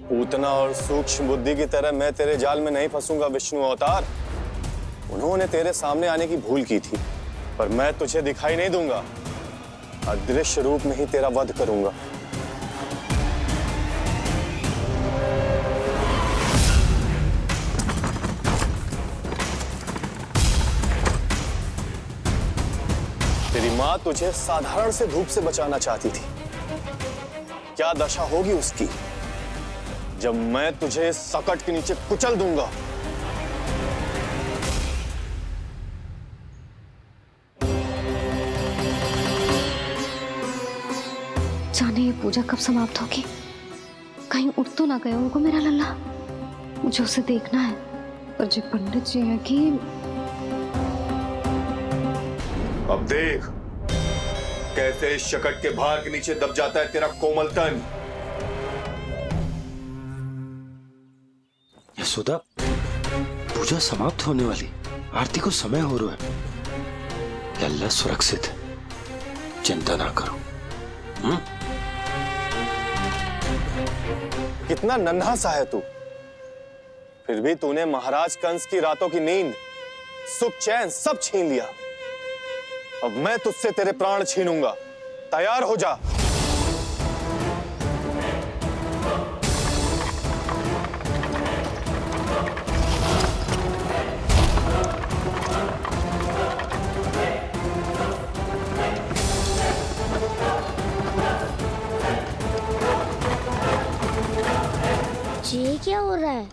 पूतना और सूक्ष्म बुद्धि की तरह मैं तेरे जाल में नहीं फंसूंगा विष्णु अवतार। उन्होंने तेरे सामने आने की भूल की थी, पर मैं तुझे दिखाई नहीं दूंगा। अदृश्य रूप में ही तेरा वध करूंगा। तेरी मां तुझे साधारण से धूप से बचाना चाहती थी। क्या दशा होगी उसकी जब मैं तुझे सकट के नीचे कुचल दूंगा। जाने ये पूजा कब समाप्त होगी। कहीं उठ तो ना गया होगा मेरा लल्ला। मुझे उसे देखना है। पर जो पंडित जी है कि अब देख कैसे इस शकट के भार के नीचे दब जाता है तेरा कोमल तन। यशोदा, पूजा समाप्त होने वाली, आरती को समय हो रहा है। लल्ला सुरक्षित है, चिंता ना करो। कितना नन्हा सा है तू, फिर भी तूने महाराज कंस की रातों की नींद, सुख चैन सब छीन लिया। अब मैं तुझसे तेरे प्राण छीनूंगा। तैयार हो जा। ये क्या हो रहा है?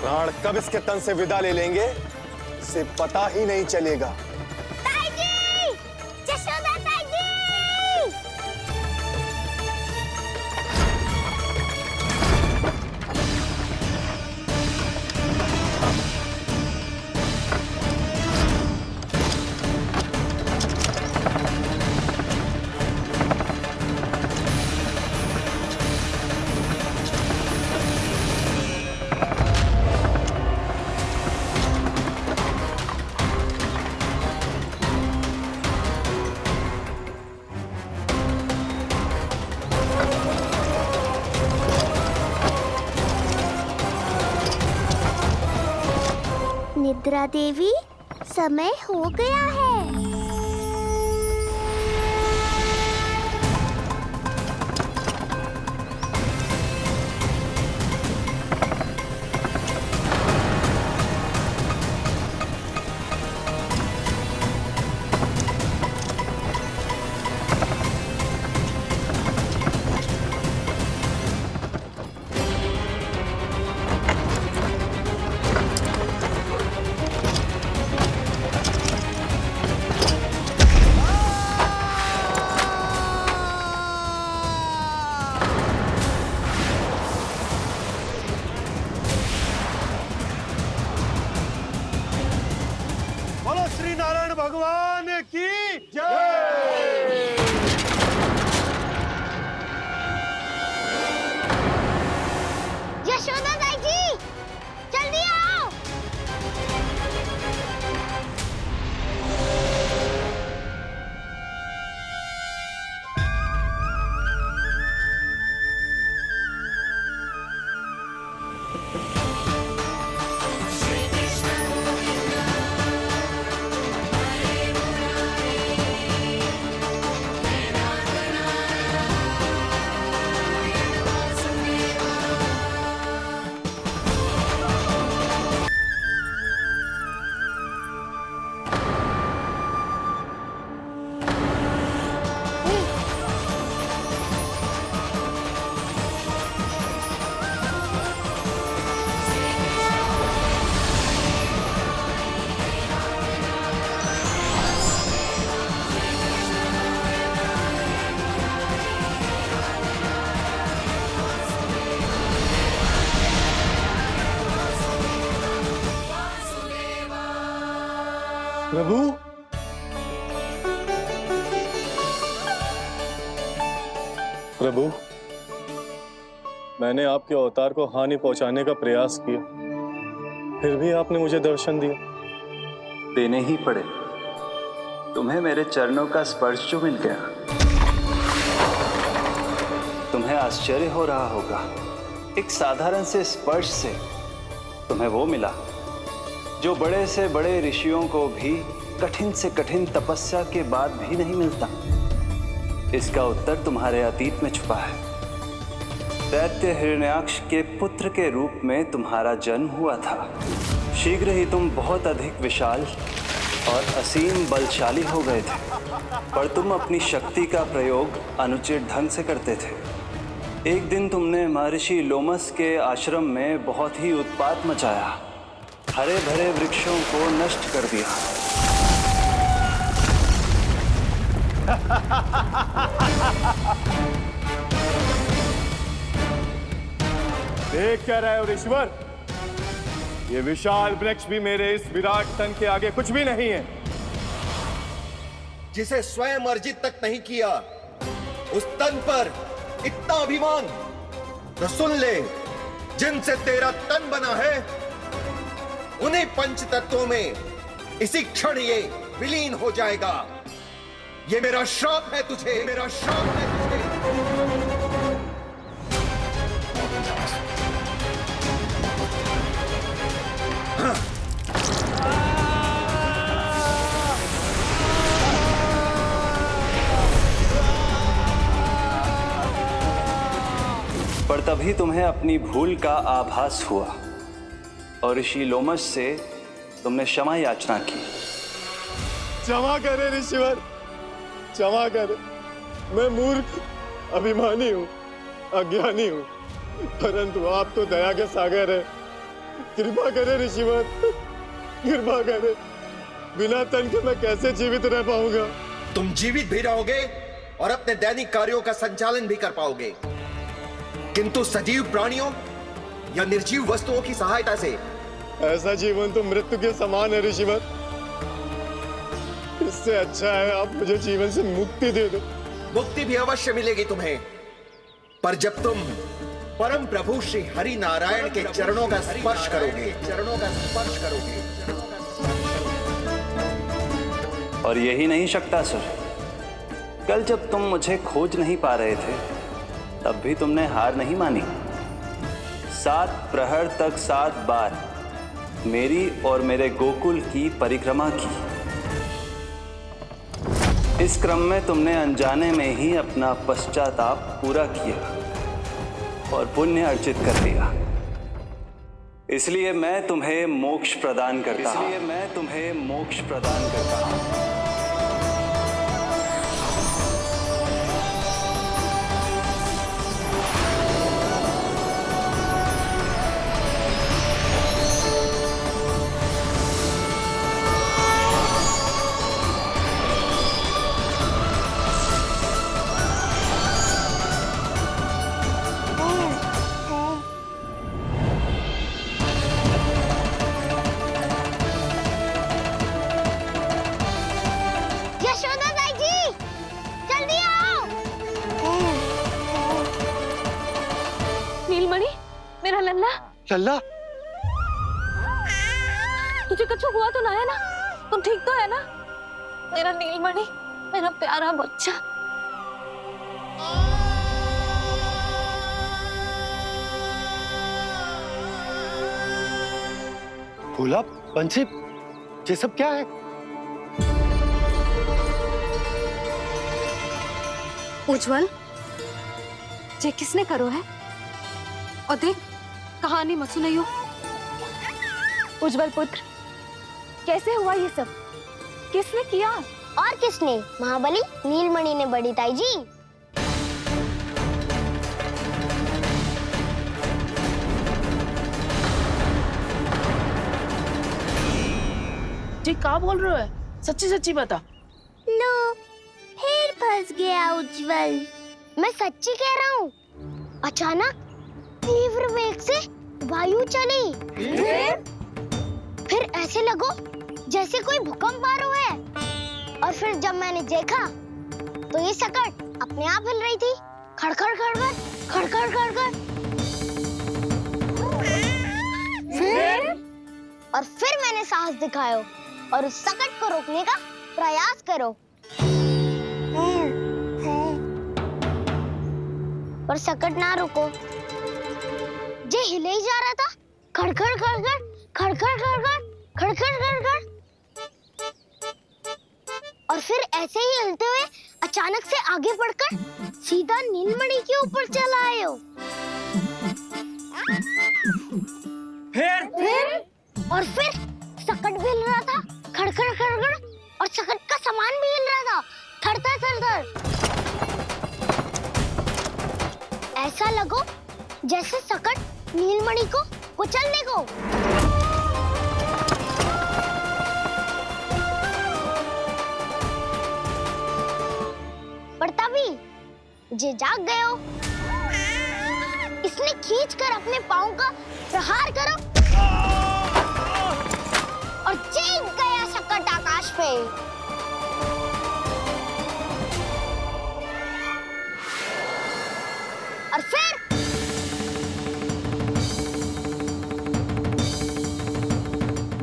प्राण कब इसके तन से विदा ले लेंगे इसे पता ही नहीं चलेगा। ताई जी! यशोदा ताई जी! निद्रा देवी, समय हो गया है। बोलो श्री नारायण भगवान की जय। यशोदा ताई जी, जल्दी आओ। प्रभु, प्रभु, मैंने आपके अवतार को हानि पहुंचाने का प्रयास किया, फिर भी आपने मुझे दर्शन दिया। देने ही पड़े। तुम्हें मेरे चरणों का स्पर्श जो मिल गया, तुम्हें आश्चर्य हो रहा होगा। एक साधारण से स्पर्श से तुम्हें वो मिला जो बड़े से बड़े ऋषियों को भी कठिन से कठिन तपस्या के बाद भी नहीं मिलता। इसका उत्तर तुम्हारे अतीत में छुपा है। दैत्य हिरण्याक्ष के पुत्र के रूप में तुम्हारा जन्म हुआ था। शीघ्र ही तुम बहुत अधिक विशाल और असीम बलशाली हो गए थे, पर तुम अपनी शक्ति का प्रयोग अनुचित ढंग से करते थे। एक दिन तुमने महर्षि लोमस के आश्रम में बहुत ही उत्पात मचाया, हरे भरे वृक्षों को नष्ट कर दिया। देख क्या रहे हो ऋषिवर? ये विशाल वृक्ष भी मेरे इस विराट तन के आगे कुछ भी नहीं है। जिसे स्वयं अर्जित तक नहीं किया, उस तन पर इतना अभिमान, तो सुन ले, जिनसे तेरा तन बना है उन्हीं पंच तत्वों में इसी क्षण ये विलीन हो जाएगा। ये मेरा श्राप है तुझे, मेरा श्राप है तुझे। पर तभी तुम्हें अपनी भूल का आभास हुआ और ऋषि लोमस से तुमने क्षमा याचना की। क्षमा करे ऋषिवर, क्षमा करे। मैं मूर्ख, अभिमानी हूँ, अज्ञानी हूँ, परंतु आप तो दया के सागर है। कृपा करे ऋषिवर, कृपा करे। बिना तन के मैं कैसे जीवित रह पाऊंगा? तुम जीवित भी रहोगे और अपने दैनिक कार्यों का संचालन भी कर पाओगे, किंतु सजीव प्राणियों या निर्जीव वस्तुओं की सहायता से। ऐसा जीवन तो मृत्यु के समान है ऋषिवर। इससे अच्छा है आप मुझे जीवन से मुक्ति दे दो। मुक्ति भी अवश्य मिलेगी तुम्हें, पर जब तुम परम प्रभु श्री हरि नारायण के चरणों का स्पर्श करोगे, चरणों का स्पर्श करोगे। और यही नहीं शक्तासुर, कल जब तुम मुझे खोज नहीं पा रहे थे, तब भी तुमने हार नहीं मानी। 7 प्रहर तक 7 बार मेरी और मेरे गोकुल की परिक्रमा की। इस क्रम में तुमने अनजाने में ही अपना पश्चाताप पूरा किया और पुण्य अर्जित कर लिया। इसलिए मैं तुम्हें मोक्ष प्रदान करता हूं। इसलिए मैं तुम्हें मोक्ष प्रदान करता हूं। मेरा लल्ला, लल्ला, तुझे कुछ हुआ तो ना है ना? तुम ठीक तो है ना? मेरा नीलमणि, मेरा प्यारा बच्चा। भोला, बंसी, ये सब क्या है? उज्जवल, ये किसने करो है? और देख, कहानी मत सुनाइयो। उज्जवल पुत्र, कैसे हुआ ये सब? किसने किया? और किसने? महाबली नीलमणि ने, बड़ी ताई जी। जी क्या बोल रहे हो? सच्ची सच्ची बता। लो, फिर फंस गया उज्जवल। मैं सच्ची कह रहा हूँ। अचानक तीव्र वेग से वायु चली। फिर ऐसे लगो जैसे कोई भूकंप आ रहा है। और फिर जब मैंने देखा तो ये सकट अपने आप हिल रही थी, खड़खड़ खड़खड़ खड़खड़ खड़खड़। फिर मैंने साहस दिखाया और उस सकट को रोकने का प्रयास करो, पर सकट ना रुको, जे हिले ही जा रहा था, खड़खड़ खड़खड़ खड़खड़ खड़खड़ खड़खड़ खड़खड़। और फिर ऐसे ही हिलते हुए अचानक से आगे बढ़कर सीधा नीलमणि के ऊपर चला आए हो। फिर और फिर सकट भी हिल रहा था, खड़खड़ खड़खड़, और सकट का सामान भी हिल रहा था, थरथर थरथर। ऐसा लगो जैसे सकट नीलमणि को कुचलने को। पर तभी जे जाग गए हो, इसने खींचकर अपने पाँव का प्रहार करो और चीख गया सकट आकाश पे। और फिर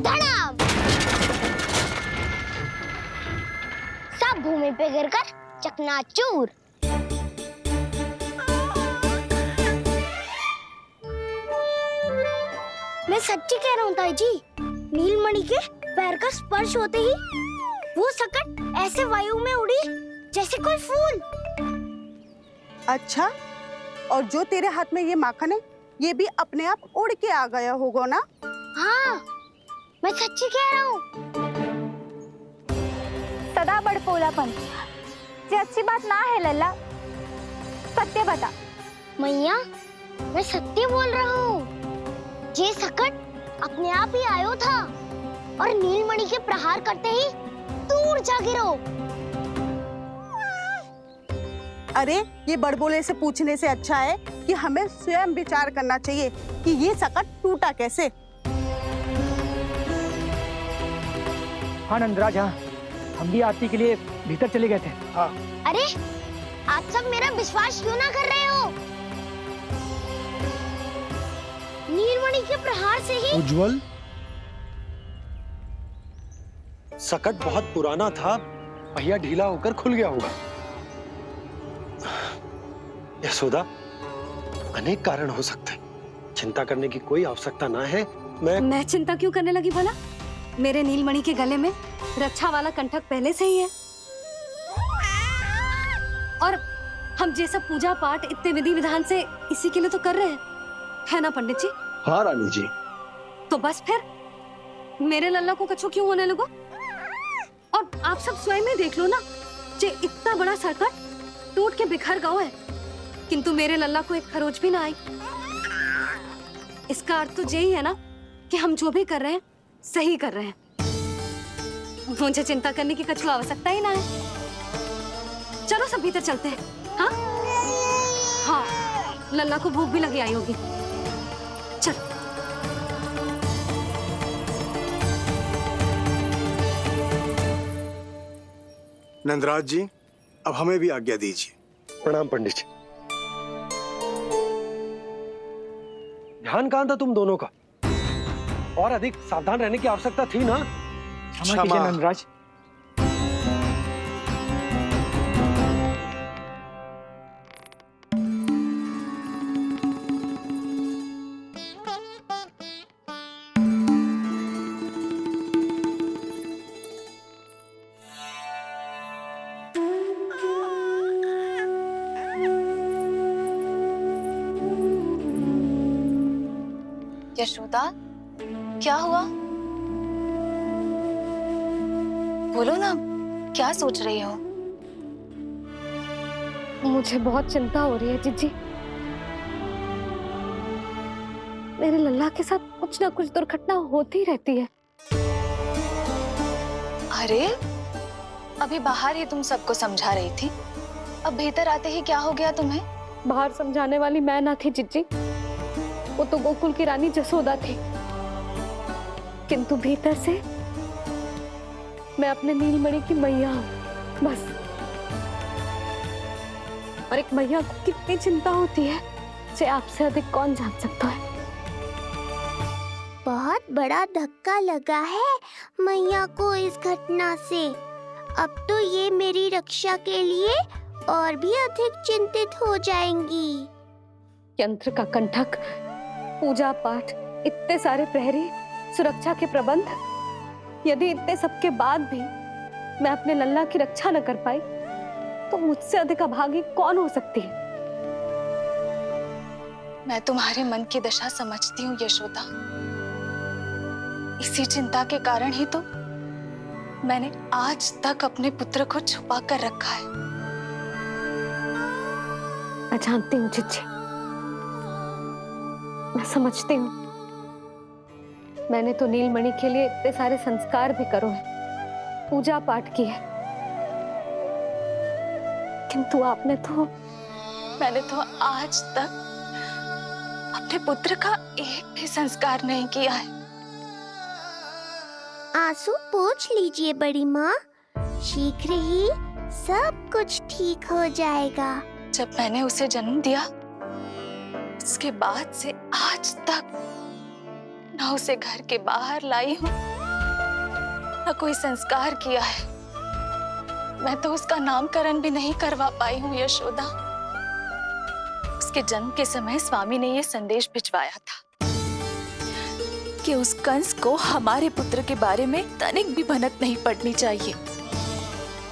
धड़ाम, सब भूमि पे गिरकर चकनाचूर। मैं सच्ची कह रहा हूँ ताई जी, नीलमणि के पैर का स्पर्श होते ही वो सकट ऐसे वायु में उड़ी जैसे कोई फूल। अच्छा, और जो तेरे हाथ में ये माखन है, ये भी अपने आप उड़ के आ गया होगा ना? हाँ, मैं सच्ची कह रहा हूँ। सदा बड़पोलापन ये अच्छी बात ना है लल्ला, सत्य बता। मैया, मैं सत्य बोल रहा हूँ। ये सकट अपने आप ही आयो था और नीलमणि के प्रहार करते ही दूर जा गिरो। अरे, ये बड़बोले से पूछने से अच्छा है कि हमें स्वयं विचार करना चाहिए कि ये सकट टूटा कैसे। हाँ नंदराज, हाँ, हम भी आरती के लिए भीतर चले गए थे। हाँ। अरे, आप सब मेरा विश्वास क्यों ना कर रहे हो? नीलमणि के प्रहार से ही उज्जवल, सकट बहुत पुराना था, पहिया ढीला होकर खुल गया होगा। यशोदा, अनेक कारण हो सकते हैं, चिंता करने की कोई आवश्यकता ना है। मैं चिंता क्यों करने लगी भला? मेरे नीलमणि के गले में रक्षा वाला कंठक पहले से ही है, और हम ये सब पूजा पाठ इतने विधि विधान से इसी के लिए तो कर रहे हैं, है ना पंडित जी? हाँ रानी जी। तो बस फिर मेरे लल्ला को कछु क्यों होने लगो? और आप सब स्वयं ही देख लो ना, जे इतना बड़ा सकट टूट के बिखर गया है, किंतु मेरे लल्ला को एक खरोच भी ना आई। इसका अर्थ तो यही है ना कि हम जो भी कर रहे हैं सही कर रहे हैं। मुझे चिंता करने की कछु आवश्यकता ही ना है। चलो सब भीतर चलते हैं। हाँ हाँ, लल्ला को भूख भी लगी आई होगी। चल। नंदराज जी, अब हमें भी आज्ञा दीजिए। प्रणाम पंडित जी। ध्यान कहाँ था तुम दोनों का? और अधिक सावधान रहने की आवश्यकता थी ना? क्षमा कीजिए नंदराज। यशोदा, क्या हुआ? बोलो ना, क्या सोच रही हो? मुझे बहुत चिंता हो रही है जीजी। मेरे लल्ला के साथ कुछ ना कुछ दुर्घटना होती रहती है। अरे, अभी बाहर ही तुम सबको समझा रही थी, अब भीतर आते ही क्या हो गया तुम्हें? बाहर समझाने वाली मैं ना थी जीजी, वो तो गोकुल की रानी जसोदा थी, किंतु भीतर से मैं अपने नीलमणि की मैया हूँ, बस। और एक मैया को कितनी चिंता होती है, इसे आपसे अधिक कौन जान सकता है। बहुत बड़ा धक्का लगा है मैया को इस घटना से। अब तो ये मेरी रक्षा के लिए और भी अधिक चिंतित हो जाएंगी। यंत्र का कंठक, पूजा पाठ, इतने सारे प्रहरी, सुरक्षा के प्रबंध, यदि इतने सबके बाद भी मैं अपने लल्ला की रक्षा न कर पाई तो मुझसे अधिक अभागी कौन हो सकती है। मैं तुम्हारे मन की दशा समझती हूँ यशोदा। इसी चिंता के कारण ही तो मैंने आज तक अपने पुत्र को छुपा कर रखा है। मैं जानती हूँ चिच्ची, मैं समझती हूँ। मैंने तो नीलमणि के लिए इतने सारे संस्कार भी करो है, पूजा पाठ की है, किंतु मैंने तो आज तक अपने पुत्र का एक भी संस्कार नहीं किया है। आंसू पोंछ लीजिए बड़ी माँ, शीघ्र ही सब कुछ ठीक हो जाएगा। जब मैंने उसे जन्म दिया उसके बाद से आज तक न उसे घर के बाहर लाई हूं, न कोई संस्कार किया है। मैं तो उसका नामकरण भी नहीं करवा पाई हूँ यशोदा। उसके जन्म के समय स्वामी ने ये संदेश भिजवाया था कि उस कंस को हमारे पुत्र के बारे में तनिक भी भनक नहीं पड़नी चाहिए।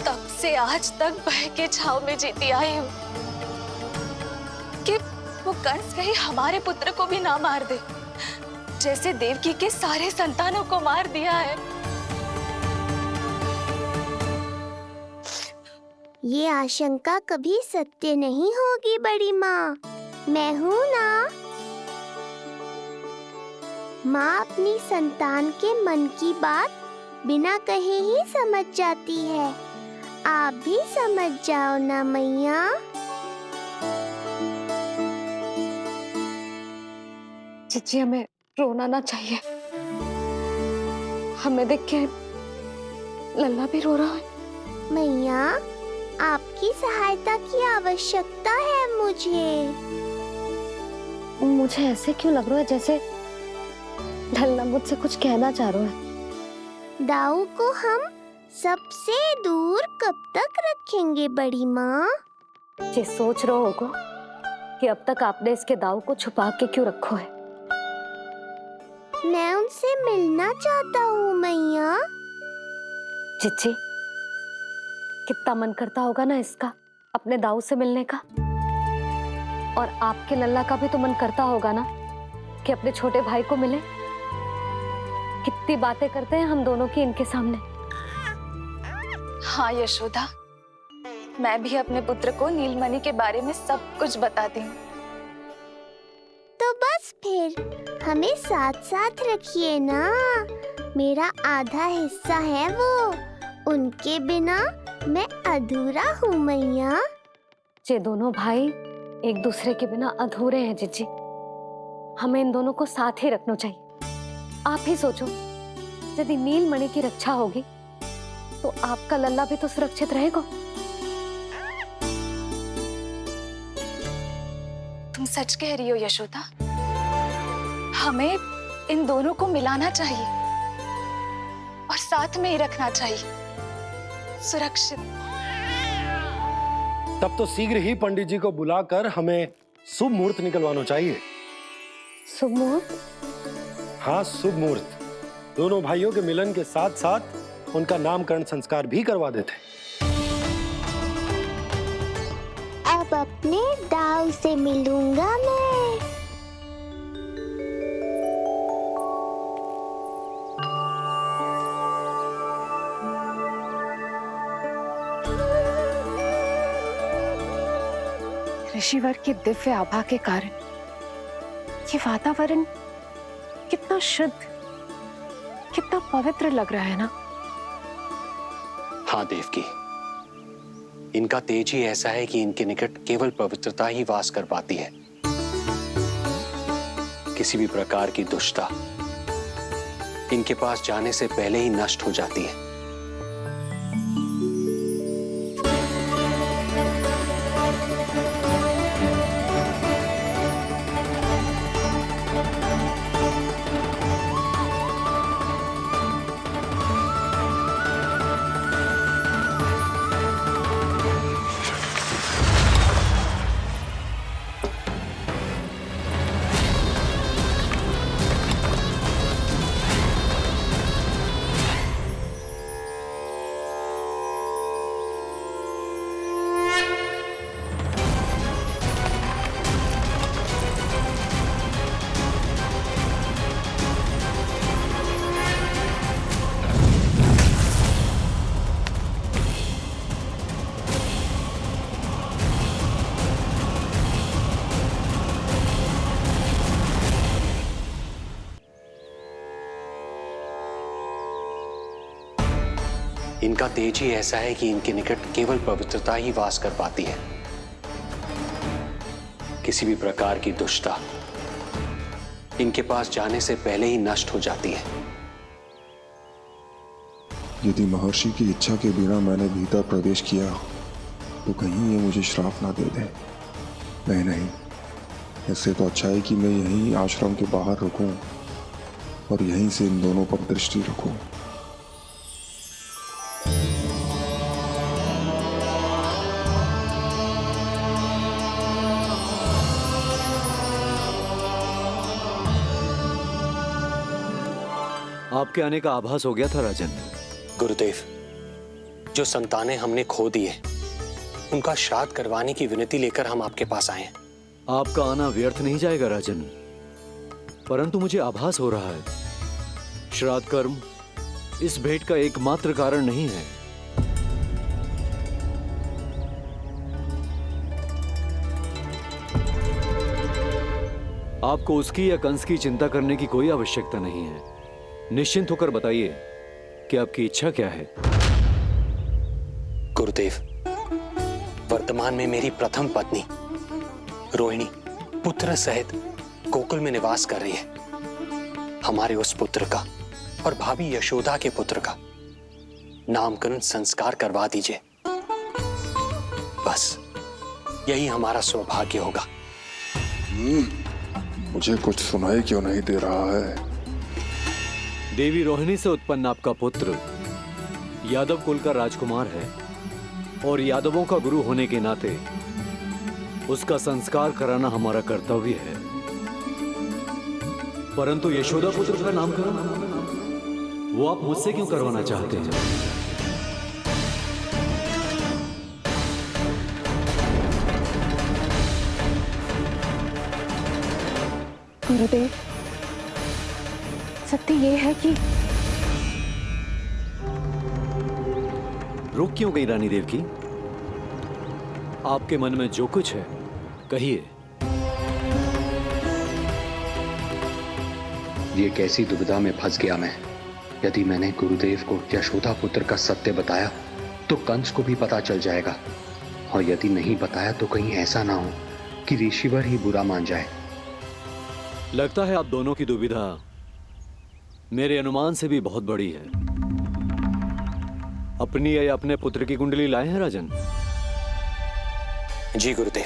तब से आज तक भय के छाव में जीती आई हूँ कि वो कंस कहीं हमारे पुत्र को भी ना मार दे, जैसे देवकी के सारे संतानों को मार दिया है। ये आशंका कभी सत्य नहीं होगी बड़ी माँ, मैं हूँ ना। माँ अपनी संतान के मन की बात बिना कहे ही समझ जाती है। आप भी समझ जाओ ना मैया। चिच्ची, हमें रोना ना चाहिए। हमें देख के लल्ला भी रो रहा है। मैया, आपकी सहायता की आवश्यकता है मुझे ऐसे क्यों लग रहा है जैसे लल्ला मुझसे कुछ कहना चाह रहा है। दाऊ को हम सबसे दूर कब तक रखेंगे बड़ी माँ? ये सोच रहा होगा कि अब तक आपने इसके दाऊ को छुपा के क्यों रखो है। मैं उनसे मिलना चाहता हूँ मैया। चिच्ची, कितना मन करता होगा ना इसका अपने दाऊ से मिलने का। और आपके लल्ला का भी तो मन करता होगा ना कि अपने छोटे भाई को मिले। कितनी बातें करते हैं हम दोनों की इनके सामने। हाँ यशोदा, मैं भी अपने पुत्र को नीलमणि के बारे में सब कुछ बताती हूँ। तो बस फिर हमें साथ साथ रखिए ना। मेरा आधा हिस्सा है वो, उनके बिना मैं अधूरा हूँ मैया। ये दोनों भाई एक दूसरे के बिना अधूरे हैं जिज्जी। हमें इन दोनों को साथ ही रखना चाहिए। आप ही सोचो, यदि नीलमणि की रक्षा होगी तो आपका लल्ला भी तो सुरक्षित रहेगा। तुम सच कह रही हो यशोदा। हमें इन दोनों को मिलाना चाहिए और साथ में ही रखना चाहिए, सुरक्षित। तब तो शीघ्र ही पंडित जी को बुलाकर हमें शुभ मुहूर्त निकलवाना चाहिए। शुभ मुहूर्त? हाँ, शुभ मुहूर्त। दोनों भाइयों के मिलन के साथ साथ उनका नामकरण संस्कार भी करवा देते। अब अपने दाऊ से मिलूंगा मैं। ऋषिवर के दिव्य आभा के कारण ये वातावरण कितना शुद्ध, कितना पवित्र लग रहा है ना। हाँ देवकी, इनका तेज ही ऐसा है कि इनके निकट केवल पवित्रता ही वास कर पाती है। किसी भी प्रकार की दुष्टता इनके पास जाने से पहले ही नष्ट हो जाती है। इनका तेज ही ऐसा है कि इनके निकट केवल पवित्रता ही वास कर पाती है। किसी भी प्रकार की दुष्टता इनके पास जाने से पहले ही नष्ट हो जाती है। यदि महर्षि की इच्छा के बिना मैंने भीतर प्रवेश किया तो कहीं ये मुझे श्राप ना दे दे। नहीं, इससे तो अच्छा है कि मैं यहीं आश्रम के बाहर रुकूं और यहीं से इन दोनों पर दृष्टि रखूं। आपके आने का आभास हो गया था राजन। गुरुदेव, जो संतानें हमने खो दी है उनका श्राद्ध करवाने की विनती लेकर हम आपके पास आए हैं। आपका आना व्यर्थ नहीं जाएगा राजन, परंतु मुझे आभास हो रहा है श्राद्ध कर्म इस भेंट का एकमात्र कारण नहीं है। आपको उसकी या कंस की चिंता करने की कोई आवश्यकता नहीं है। निश्चिंत होकर बताइए कि आपकी इच्छा क्या है। गुरुदेव, वर्तमान में मेरी प्रथम पत्नी रोहिणी पुत्र सहित गोकुल में निवास कर रही है। हमारे उस पुत्र का और भाभी यशोदा के पुत्र का नामकरण संस्कार करवा दीजिए। बस यही हमारा सौभाग्य होगा। मुझे कुछ सुनाई क्यों नहीं दे रहा है? देवी रोहिणी से उत्पन्न आपका पुत्र यादव कुल का राजकुमार है और यादवों का गुरु होने के नाते उसका संस्कार कराना हमारा कर्तव्य है। परंतु यशोदा पुत्र का नामकरण वो आप मुझसे क्यों करवाना चाहते हैं? गुरुदेव, सत्य ये है कि रुक क्यों गई रानी देव की? आपके मन में जो कुछ है कहिए। ये कैसी दुविधा में फंस गया मैं। यदि मैंने गुरुदेव को यशोदा पुत्र का सत्य बताया तो कंस को भी पता चल जाएगा, और यदि नहीं बताया तो कहीं ऐसा ना हो कि ऋषिवर ही बुरा मान जाए। लगता है आप दोनों की दुविधा मेरे अनुमान से भी बहुत बड़ी है। अपनी या अपने पुत्र की कुंडली लाए हैं राजन? जी गुरुदेव,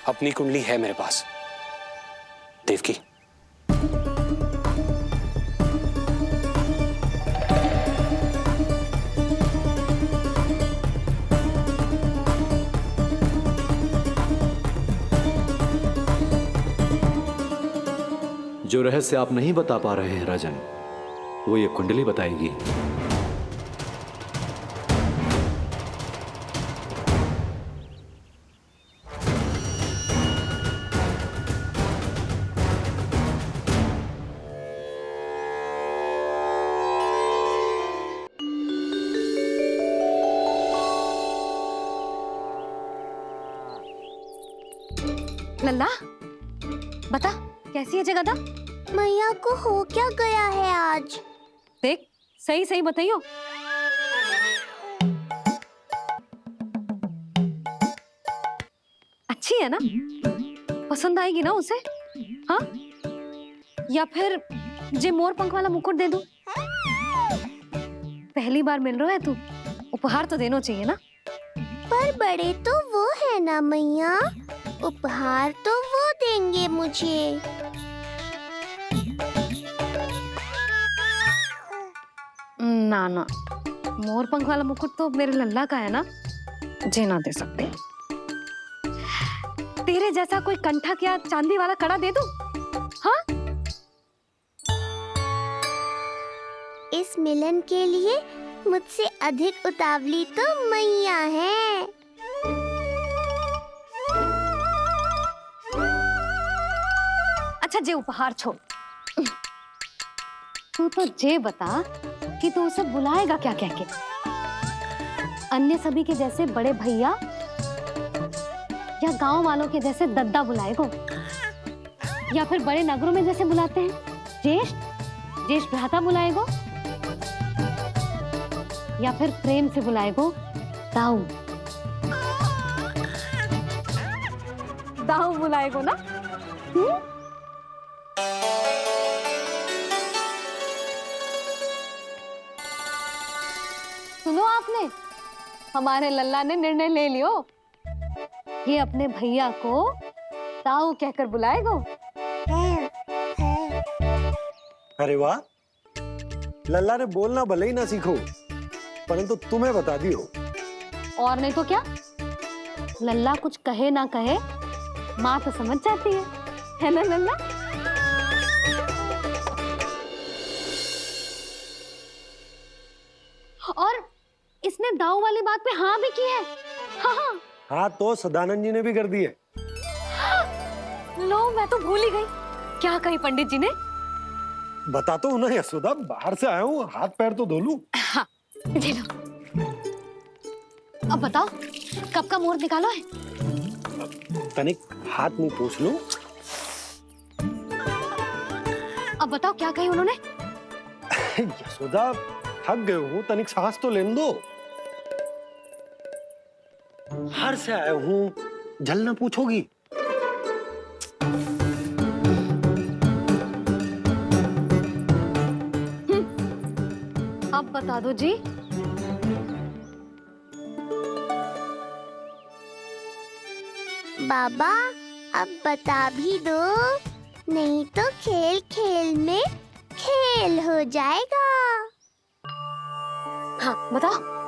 अपनी कुंडली है मेरे पास। देवकी, जो रहस्य आप नहीं बता पा रहे हैं राजन, वो ये कुंडली बताएगी। लल्ला, बता कैसी है जगदा? मैया को हो क्या गया है आज? देख, सही सही बताइयो। अच्छी है ना? पसंद आएगी ना उसे? हाँ? या फिर जे मोर पंख वाला मुकुट दे दूं? पहली बार मिल रहा है तू, उपहार तो देना चाहिए ना? पर बड़े तो वो है ना मैया, उपहार तो वो देंगे मुझे। ना ना, मोर पंख वाला मुकुट तो मेरे लल्ला का है ना, जे ना दे सकते। तेरे जैसा कोई कंठा क्या चांदी वाला कड़ा दे दूं? हाँ? इस मिलन के लिए मुझसे अधिक उतावली तो मैया है। अच्छा, जे उपहार छोड़, तू तो जे बता कि तू उसे बुलाएगा क्या कह के? अन्य सभी के जैसे बड़े भैया या गांव वालों के जैसे दद्दा बुलाएगो, या फिर बड़े नगरों में जैसे बुलाते हैं ज्येष्ठ भ्राता बुलाएगो, या फिर प्रेम से बुलाएगो दाऊ? दाऊ बुलाएगो ना? सुनो आपने, हमारे लल्ला ने निर्णय ले लियो, ये अपने भैया को दाऊ कहकर बुलाएगो। अरे वाह, लल्ला ने बोलना भले ही ना सीखो, परंतु तुम्हें बता दियो। और नहीं तो क्या, लल्ला कुछ कहे ना कहे माँ तो समझ जाती है ना लल्ला? और इसने दाऊ वाली बात पे हाँ भी की है। हाँ हाँ तो सदानंद जी ने भी कर दी है। लो, मैं तो भूल ही गई। क्या कही पंडित जी ने? बता तो ना यशोदा, बाहर से आया हूँ, हाथ पैर तो धो लूं। हाँ, दे लो। अब बताओ, कब का मुहूर्त निकालो है? तनिक हाथ मुंह पोंछ लो। अब बताओ क्या कही उन्होंने? यशोदा थक गए हूँ, तनिक सांस तो लेने दो। बाहर से आया हूँ, जल ना पूछोगी? अब बता दो जी। बाबा अब बता भी दो, नहीं तो खेल खेल में खेल हो जाएगा। हाँ बताओ।